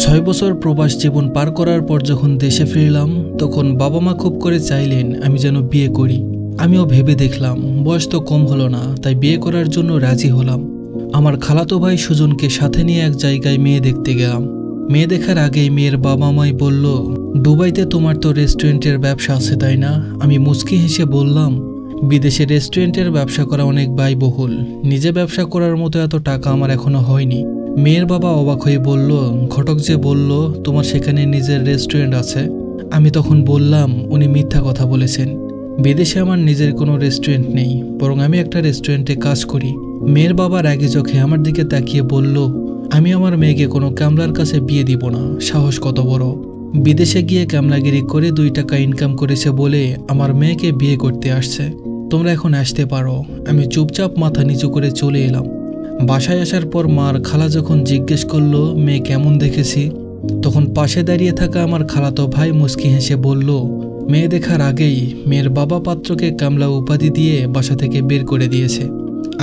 6 বছর প্রবাস জীবন পার করার পর যখন দেশে ফিরলাম তখন বাবা মা খুব করে চাইলেন আমি যেন বিয়ে করি। আমিও ভেবে দেখলাম বয়স তো কম হলো না, তাই বিয়ে করার জন্য রাজি হলাম। আমার খালাতো ভাই সুজনকে সাথে নিয়ে এক জায়গায় মেয়ে দেখতে গেলাম। মেয়ে দেখার আগেই মেয়ের বাবা মাই বলল, দুবাইতে তোমার তো রেস্টুরেন্টের ব্যবসা আছে তাই না? আমি মুচকি হেসে বললাম, বিদেশে রেস্টুরেন্টের ব্যবসা করা অনেক ব্যয়বহুল, নিজে ব্যবসা করার মতো এত টাকা আমার এখনো হয়নি। মেয়ের বাবা অবাক হয়ে বলল, ঘটক যে বলল তোমার সেখানে নিজের রেস্টুরেন্ট আছে। আমি তখন বললাম, উনি মিথ্যা কথা বলেছেন, বিদেশে আমার নিজের কোনো রেস্টুরেন্ট নেই, বরং আমি একটা রেস্টুরেন্টে কাজ করি। মেয়ের বাবা রাগে চোখে আমার দিকে তাকিয়ে বলল, আমি আমার মেয়েকে কোনো কামলার কাছে বিয়ে দিব না। সাহস কত বড়! বিদেশে গিয়ে কামলাগিরি করে 2 টাকা ইনকাম করেছে বলে আমার মেয়েকে বিয়ে করতে আসছে। তোমরা এখন আসতে পারো। আমি চুপচাপ মাথা নিচু করে চলে এলাম। বাসায় আসার পর মার খালা যখন জিজ্ঞেস করলো মেয়ে কেমন দেখেছি, তখন পাশে দাঁড়িয়ে থাকা আমার খালাতো ভাই মুচকি হেসে বলল, মেয়ে দেখার আগেই মেয়ের বাবা পাত্রকে কামলা উপাধি দিয়ে বাসা থেকে বের করে দিয়েছে।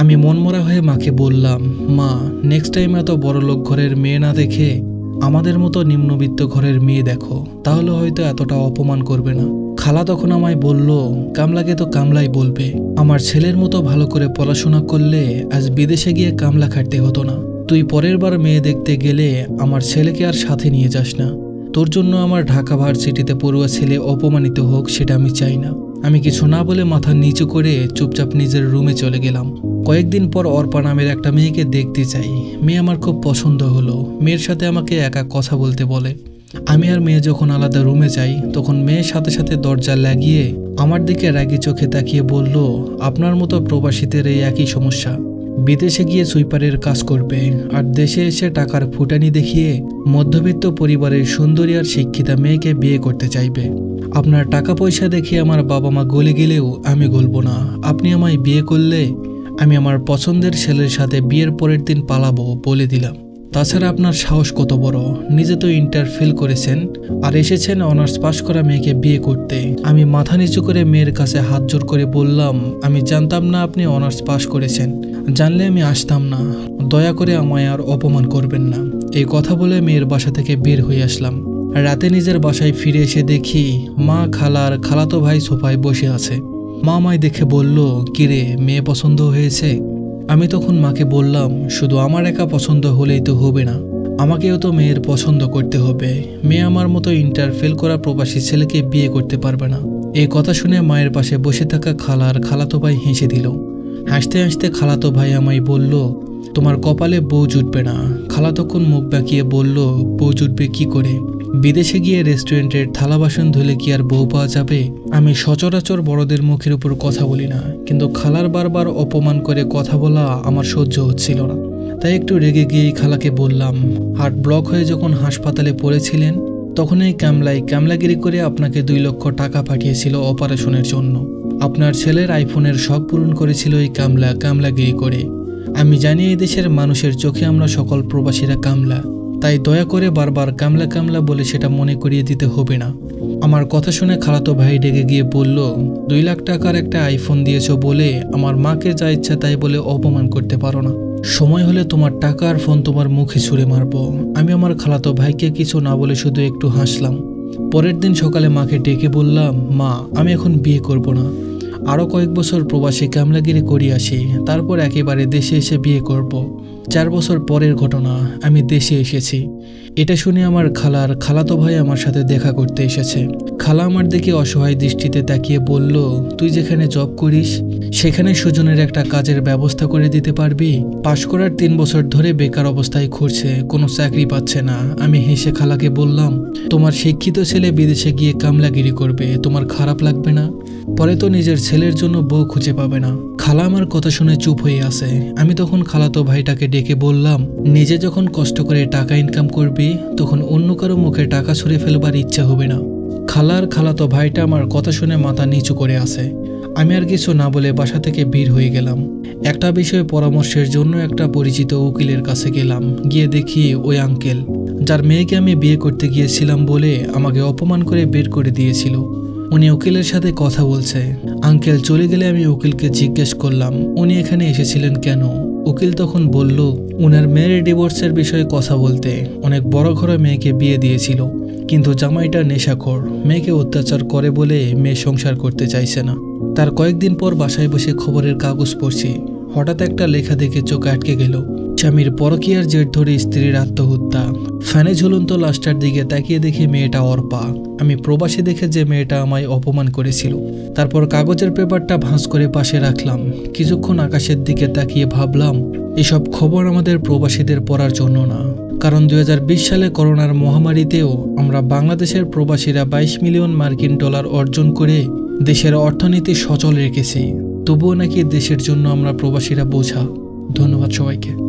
আমি মনমরা হয়ে মাকে বললাম, মা, নেক্সট টাইম এত বড়লোক ঘরের মেয়ে না দেখে আমাদের মতো নিম্নবিত্ত ঘরের মেয়ে দেখো, তাহলে হয়তো এতটা অপমান করবে না। খালা তখন আমায় বলল, কামলাকে তো কামলাই বলবে। আমার ছেলের মতো ভালো করে পড়াশোনা করলে আজ বিদেশে গিয়ে কামলা খাটতে হতো না। তুই পরের বার মেয়ে দেখতে গেলে আমার ছেলেকে আর সাথে নিয়ে যাস না। তোর জন্য আমার ঢাকা ভার্সিটিতে পড়ুয়া ছেলে অপমানিত হোক, সেটা আমি চাই না। আমি কিছু না বলে মাথা নিচু করে চুপচাপ নিজের রুমে চলে গেলাম। কয়েকদিন পর অর্পা নামের একটা মেয়েকে দেখতে চাই। মেয়ে আমার খুব পছন্দ হলো। মেয়ের সাথে আমাকে একা কথা বলতে বলে। আমি আর মেয়ে যখন আলাদা রুমে যাই তখন মেয়ের সাথে সাথে দরজা লাগিয়ে আমার দিকে রাগি চোখে তাকিয়ে বলল, আপনার মতো প্রবাসীদের এই একই সমস্যা, বিদেশে গিয়ে সুইপারের কাজ করবে আর দেশে এসে টাকার ফুটানি দেখিয়ে মধ্যবিত্ত পরিবারের সুন্দরী আর শিক্ষিতা মেয়েকে বিয়ে করতে চাইবে। আপনার টাকা পয়সা দেখে আমার বাবা মা গলে গেলেও আমি গলব না। আপনি আমায় বিয়ে করলে আমি আমার পছন্দের ছেলের সাথে বিয়ের পরের দিন পালাবো বলে দিলাম। তাছাড়া আপনার সাহস কত বড়! নিজে তো ইন্টার ফেল করেছেন আর এসেছেন অনার্স পাশ করা মেয়েকে বিয়ে করতে। আমি মাথা নিচু করে মেয়ের কাছে হাত জোর করে বললাম, আমি জানতাম না আপনি অনার্স পাশ করেছেন, জানলে আমি আসতাম না। দয়া করে আমায় আর অপমান করবেন না। এই কথা বলে মেয়ের বাসা থেকে বের হয়ে আসলাম। রাতে নিজের বাসায় ফিরে এসে দেখি মা, খালা আর খালাতো ভাই সোফায় বসে আছে। মা আমায় দেখে বলল, কিরে, মেয়ে পছন্দ হয়েছে? আমি তখন মাকে বললাম, শুধু আমার একা পছন্দ হলেই তো হবে না, আমাকেও তো মেয়ের পছন্দ করতে হবে। মেয়ে আমার মতো ইন্টার ফেল করা প্রবাসী ছেলেকে বিয়ে করতে পারবে না। এই কথা শুনে মায়ের পাশে বসে থাকা খালা আর খালাতো ভাই হেসে দিল। হাসতে হাসতে খালাতো ভাই আমায় বলল, তোমার কপালে বউ জুটবে না। খালা তখন মুখ বাঁকিয়ে বলল, বউ জুটবে কি করে? বিদেশে গিয়ে রেস্টুরেন্টের থালা বাসন ধুলে কি আর বউ পাওয়া যাবে? আমি সচরাচর বড়দের মুখের উপর কথা বলি না, কিন্তু খালার বারবার অপমান করে কথা বলা আমার সহ্য হচ্ছিল না। তাই একটু রেগে গিয়ে খালাকে বললাম, হার্ট ব্লক হয়ে যখন হাসপাতালে পড়েছিলেন তখন এই কামলাগিরি করে আপনাকে 2 লক্ষ টাকা পাঠিয়েছিল অপারেশনের জন্য। আপনার ছেলের আইফোনের শখ পূরণ করেছিল এই কামলাগিরি করে। আমি জানি এই দেশের মানুষের চোখে আমরা সকল প্রবাসীরা কামলা, তাই দয়া করে বারবার কামলা কামলা বলে সেটা মনে করিয়ে দিতে হবে না। আমার কথা শুনে খালাতো ভাই রেগে গিয়ে বলল, 2 লাখ টাকার একটা আইফোন দিয়েছ বলে আমার মাকে যা ইচ্ছা তাই বলে অপমান করতে পারো না। সময় হলে তোমার টাকা আর ফোন তোমার মুখে ছুঁড়ে মারবো। আমি আমার খালাতো ভাইকে কিছু না বলে শুধু একটু হাসলাম। পরের দিন সকালে মাকে ডেকে বললাম, মা, আমি এখন বিয়ে করব না, আরও কয়েক বছর প্রবাসী কামলাগিরি করি আসি, তারপর একেবারে দেশে এসে বিয়ে করব। 4 বছর পরের ঘটনা, আমি দেশে এসেছি। এটা শুনে আমার খালার খালাতো ভাই আমার সাথে দেখা করতে এসেছে। খালা আমার দিকে অসহায় দৃষ্টিতে তাকিয়ে বলল, তুই যেখানে জব করিস সেখানে সুজনের একটা কাজের ব্যবস্থা করে দিতে পারবি? পাশ করার 3 বছর ধরে বেকার অবস্থায় ঘুরছে, কোনো চাকরি পাচ্ছে না। আমি হেসে খালাকে বললাম, তোমার শিক্ষিত ছেলে বিদেশে গিয়ে কামলাগিরি করবে, তোমার খারাপ লাগবে না? পরে তো নিজের ছেলের জন্য বউ খুঁজে পাবে না। খালা আমার কথা শুনে চুপ হয়ে আছে। আমি তখন খালাতো ভাইটাকে ডেকে বললাম, নিজে যখন কষ্ট করে টাকা ইনকাম করবি তখন অন্য কারো মুখে টাকা ছুঁড়ে ফেলবার ইচ্ছা হবে না। খালার খালাতো ভাইটা আমার কথা শুনে মাথা নিচু করে আছে। আমি আর কিছু না বলে বাসা থেকে বের হয়ে গেলাম। একটা বিষয়ে পরামর্শের জন্য একটা পরিচিত উকিলের কাছে গেলাম। গিয়ে দেখি ওই আঙ্কেল, যার মেয়েকে আমি বিয়ে করতে গিয়েছিলাম বলে আমাকে অপমান করে বের করে দিয়েছিল, উনি উকিলের সাথে কথা বলছে। আঙ্কেল চলে গেলে আমি উকিলকে জিজ্ঞেস করলাম, উনি এখানে এসেছিলেন কেন? উকিল তখন বলল উনার মেয়ের ডিভোর্সের বিষয়ে কথা বলতে। অনেক বড় ঘরে মেয়েকে বিয়ে দিয়েছিল, কিন্তু জামাইটা নেশাখোর, মেয়েকে অত্যাচার করে বলে মেয়ে সংসার করতে চাইছে না। তার কয়েকদিন পর বাসায় বসে খবরের কাগজ পড়ছি, হঠাৎ একটা লেখা দেখে চোখ আটকে গেল। স্বামীর পরকীয়ার জের ধরে স্ত্রীর আত্মহত্যা। ফ্যানে ঝুলন্ত লাশটার দিকে তাকিয়ে দেখি মেয়েটা অর্পা। আমি প্রবাসী দেখে যে মেয়েটা আমায় অপমান করেছিল। তারপর কাগজের পেপারটা ভাঁজ করে পাশে রাখলাম। কিছুক্ষণ আকাশের দিকে তাকিয়ে ভাবলাম, এসব খবর আমাদের প্রবাসীদের পড়ার জন্য না, কারণ 2020 সালে করোনার মহামারীতেও আমরা বাংলাদেশের প্রবাসীরা 22 মিলিয়ন মার্কিন ডলার অর্জন করে দেশের অর্থনীতি সচল রেখেছি। তবুও নাকি দেশের জন্য আমরা প্রবাসীরা বোঝা। ধন্যবাদ সবাইকে।